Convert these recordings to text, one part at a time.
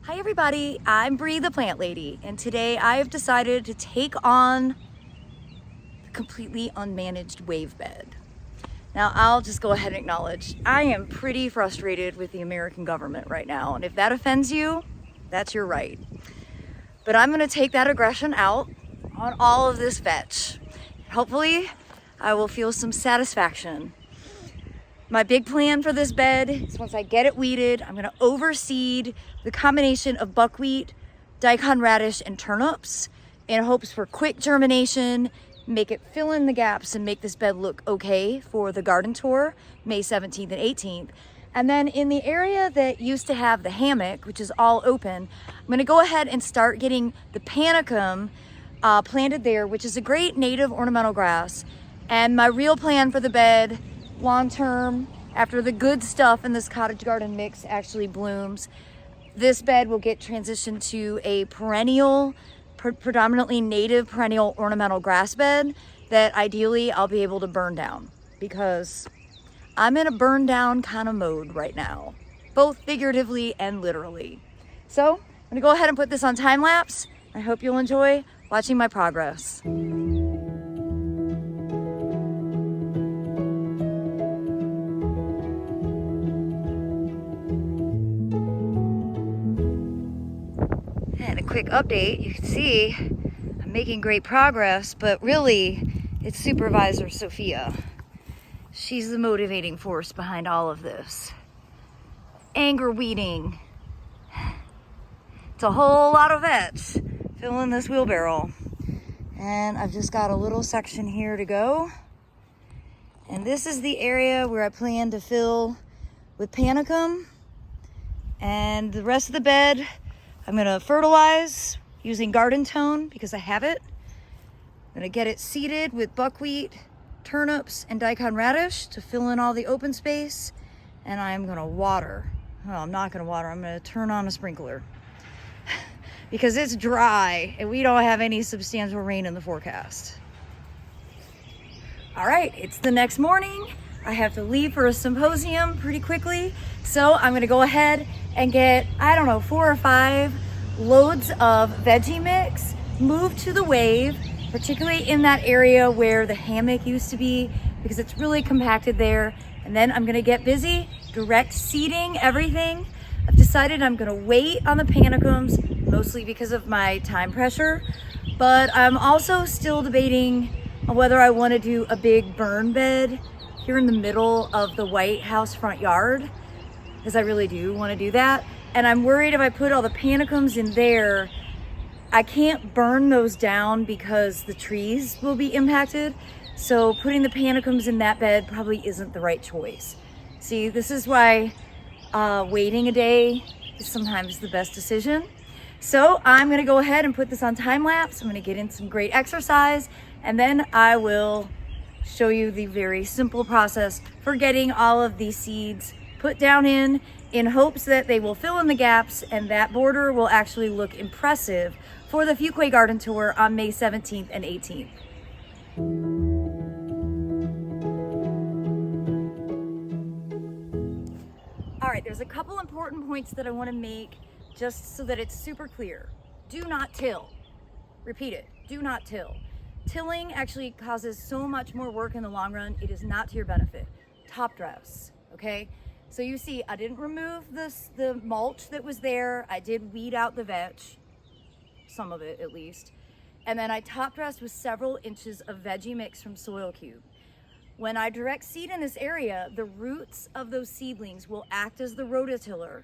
Hi everybody, I'm Bree the Plant Lady, and today I have decided to take on the completely unmanaged wave bed. Now I'll just go ahead and acknowledge, I am pretty frustrated with the American government right now, and if that offends you, that's your right. But I'm gonna take that aggression out on all of this vetch. Hopefully, I will feel some satisfaction. My big plan for this bed is once I get it weeded, I'm gonna overseed the combination of buckwheat, daikon radish, and turnips in hopes for quick germination, make it fill in the gaps and make this bed look okay for the garden tour, May 17th and 18th. And then in the area that used to have the hammock, which is all open, I'm gonna go ahead and start getting the panicum planted there, which is a great native ornamental grass. And my real plan for the bed, long term, after the good stuff in this cottage garden mix actually blooms, this bed will get transitioned to a perennial, predominantly native perennial ornamental grass bed that ideally I'll be able to burn down, because I'm in a burn down kind of mode right now, both figuratively and literally. So I'm gonna go ahead and put this on time lapse. I hope you'll enjoy watching my progress. And a quick update, you can see I'm making great progress, but really it's Supervisor Sophia. She's the motivating force behind all of this. Anger weeding. It's a whole lot of vetch filling this wheelbarrow. And I've just got a little section here to go. And this is the area where I plan to fill with panicum. And the rest of the bed, I'm gonna fertilize using garden tone because I have it. I'm gonna get it seeded with buckwheat, turnips, and daikon radish to fill in all the open space. And I'm gonna water. Oh, I'm not gonna water, I'm gonna turn on a sprinkler because it's dry and we don't have any substantial rain in the forecast. All right, it's the next morning. I have to leave for a symposium pretty quickly. So I'm gonna go ahead and get, I don't know, 4 or 5 loads of veggie mix, moved to the wave, particularly in that area where the hammock used to be, because it's really compacted there. And then I'm gonna get busy direct seeding everything. I've decided I'm gonna wait on the panicums, mostly because of my time pressure, but I'm also still debating on whether I wanna do a big burn bed here in the middle of the White House front yard, because I really do want to do that. And I'm worried if I put all the panicums in there, I can't burn those down because the trees will be impacted. So putting the panicums in that bed probably isn't the right choice. See, this is why waiting a day is sometimes the best decision. So I'm gonna go ahead and put this on time lapse. I'm gonna get in some great exercise, and then I will show you the very simple process for getting all of these seeds put down in hopes that they will fill in the gaps and that border will actually look impressive for the Fuquay Garden Tour on May 17th and 18th. All right, there's a couple important points that I want to make just so that it's super clear. Do not till. Repeat it, do not till. Tilling actually causes so much more work in the long run. It is not to your benefit. Top dress, okay? So you see, I didn't remove the mulch that was there. I did weed out the vetch, some of it at least. And then I top dressed with several inches of veggie mix from Soil Cube. When I direct seed in this area, the roots of those seedlings will act as the rototiller.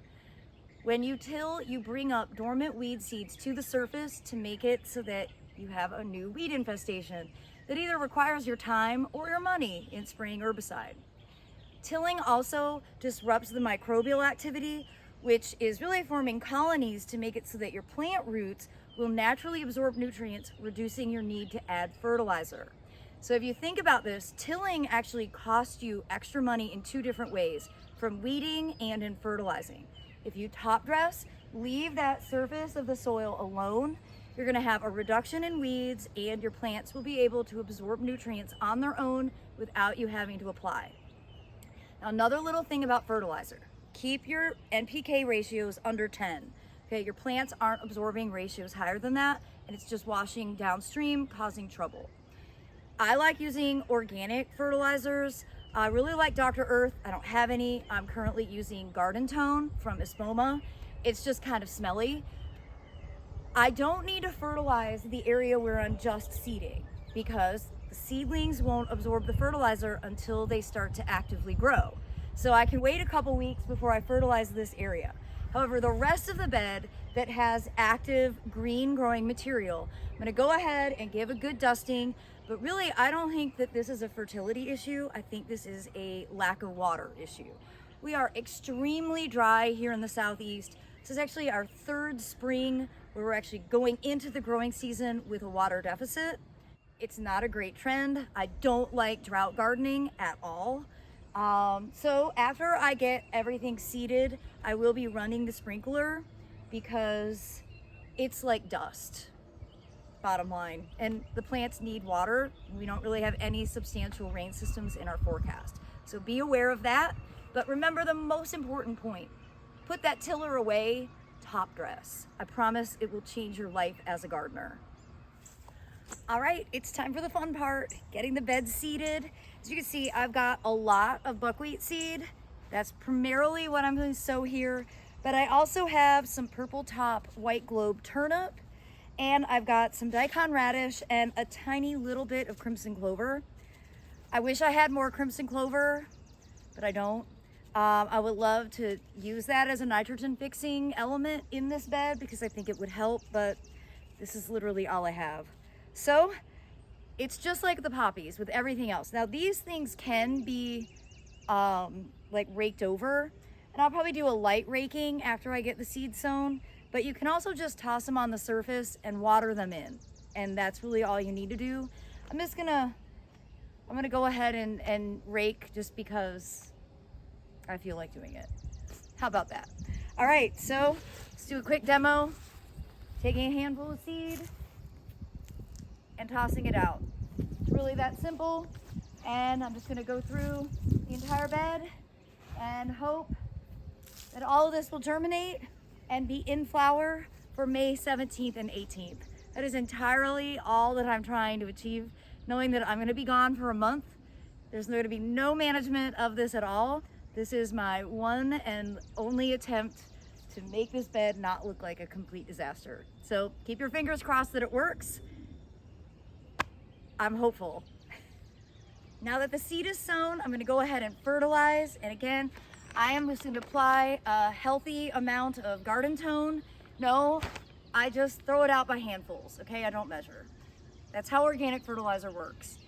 When you till, you bring up dormant weed seeds to the surface to make it so that you have a new weed infestation that either requires your time or your money in spraying herbicide. Tilling also disrupts the microbial activity, which is really forming colonies to make it so that your plant roots will naturally absorb nutrients, reducing your need to add fertilizer. So if you think about this, tilling actually costs you extra money in 2 different ways, from weeding and in fertilizing. If you top dress, leave that surface of the soil alone, you're gonna have a reduction in weeds and your plants will be able to absorb nutrients on their own without you having to apply. Now, another little thing about fertilizer, keep your NPK ratios under 10. Okay, your plants aren't absorbing ratios higher than that, and it's just washing downstream, causing trouble. I like using organic fertilizers. I really like Dr. Earth. I don't have any. I'm currently using Garden Tone from Espoma. It's just kind of smelly. I don't need to fertilize the area where I'm just seeding because the seedlings won't absorb the fertilizer until they start to actively grow. So I can wait a couple weeks before I fertilize this area. However, the rest of the bed that has active green growing material, I'm gonna go ahead and give a good dusting, but really I don't think that this is a fertility issue. I think this is a lack of water issue. We are extremely dry here in the Southeast. This is actually our third spring where we're actually going into the growing season with a water deficit. It's not a great trend. I don't like drought gardening at all. So after I get everything seeded, I will be running the sprinkler because it's like dust, bottom line. And the plants need water. We don't really have any substantial rain systems in our forecast. So be aware of that. But remember the most important point, put that tiller away, top dress. I promise it will change your life as a gardener. All right, it's time for the fun part, getting the bed seeded. As you can see, I've got a lot of buckwheat seed. That's primarily what I'm going to sow here, but I also have some purple top white globe turnip, and I've got some daikon radish and a tiny little bit of crimson clover. I wish I had more crimson clover, but I don't. I would love to use that as a nitrogen fixing element in this bed because I think it would help, but this is literally all I have. So it's just like the poppies with everything else. Now these things can be like raked over, and I'll probably do a light raking after I get the seed sown, but you can also just toss them on the surface and water them in. And that's really all you need to do. I'm gonna go ahead and rake just because I feel like doing it. How about that? All right, so let's do a quick demo. Taking a handful of seed and tossing it out. It's really that simple. And I'm just gonna go through the entire bed and hope that all of this will germinate and be in flower for May 17th and 18th. That is entirely all that I'm trying to achieve, knowing that I'm gonna be gone for a month. There's gonna be no management of this at all. This is my one and only attempt to make this bed not look like a complete disaster. So keep your fingers crossed that it works. I'm hopeful. Now that the seed is sown, I'm gonna go ahead and fertilize. And again, I am just gonna apply a healthy amount of garden tone. No, I just throw it out by handfuls, okay? I don't measure. That's how organic fertilizer works.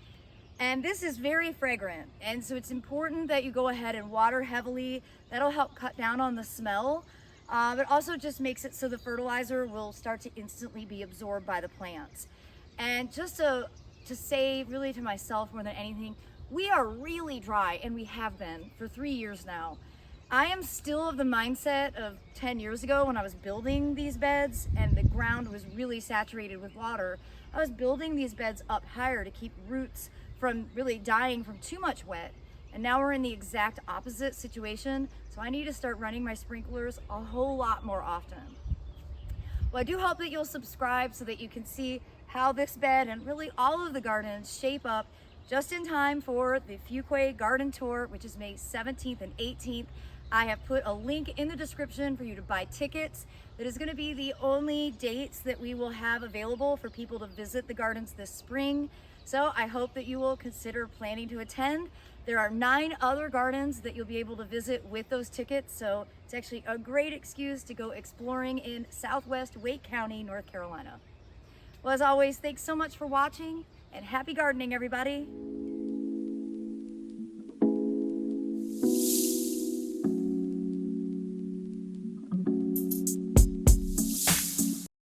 And this is very fragrant, and so it's important that you go ahead and water heavily. That'll help cut down on the smell, but also just makes it so the fertilizer will start to instantly be absorbed by the plants. And just to say really to myself more than anything, we are really dry, and we have been for 3 years now. I am still of the mindset of 10 years ago when I was building these beds and the ground was really saturated with water. I was building these beds up higher to keep roots from really dying from too much wet. And now we're in the exact opposite situation. So I need to start running my sprinklers a whole lot more often. Well, I do hope that you'll subscribe so that you can see how this bed and really all of the gardens shape up just in time for the Fuquay Garden Tour, which is May 17th and 18th. I have put a link in the description for you to buy tickets. That is going to be the only dates that we will have available for people to visit the gardens this spring. So I hope that you will consider planning to attend. There are 9 other gardens that you'll be able to visit with those tickets. So it's actually a great excuse to go exploring in Southwest Wake County, North Carolina. Well, as always, thanks so much for watching and happy gardening, everybody.